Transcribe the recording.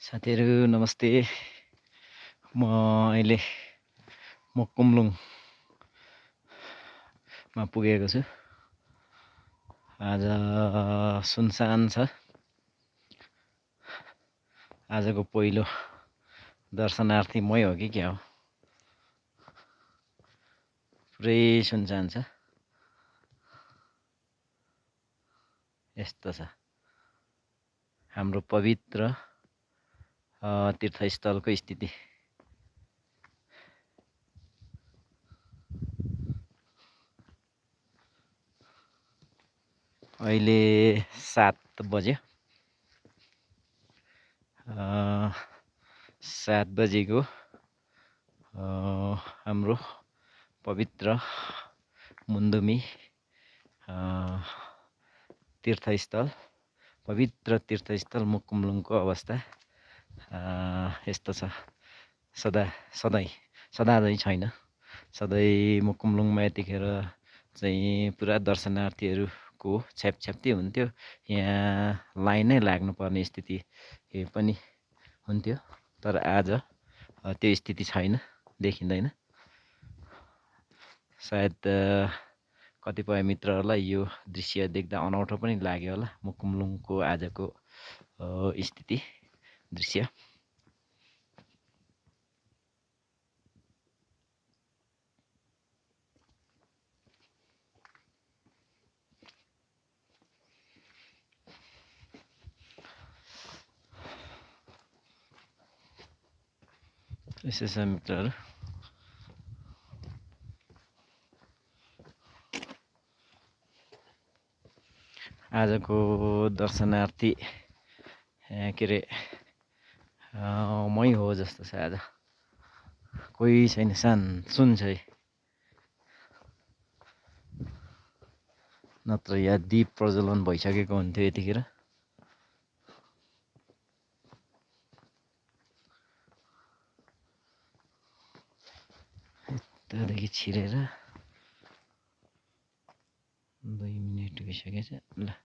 साथीहरू नमस्ते। म अहिले कुम्लुङमा पुगेको छु। आज सुनसान छ। आजको पहिलो दर्शनार्थी मै हो कि क्या हो। पुरै सुनसान छ। यस्तो छ हाम्रो पवित्र तीर्थस्थलको स्थिति। अहिले 7 बज्यो। 7 बजेको हाम्रो पवित्र मुन्दुमी तीर्थस्थल, पवित्र तीर्थस्थल मुकुम्लुङको अवस्था यस्तो छ। सधैँ चाहिँ छैन। सधैँ मुकुम्लुङमा यतिखेर चाहिँ पुरा दर्शनार्थीहरूको छ्यापछ्याप्ती हुन्थ्यो। यहाँ लाइनै लाग्नुपर्ने स्थिति पनि हुन्थ्यो। तर आज त्यो स्थिति छैन, देखिँदैन। सायद कतिपय मित्रहरूलाई यो दृश्य देख्दा अनौठो पनि लाग्यो होला। मुकुम्लुङको आजको स्थिति दृश्य। यसो छ मित्रहरू। आजको दर्शनार्थी के अरे मै हो जस्तो छ। आज कोही छैन, सुन छ। नत्र यहाँ दीप प्रज्वलन भइसकेको हुन्थ्यो यतिखेर। यतादेखि छिरेर 2 मिनेट गइसकेछ। ल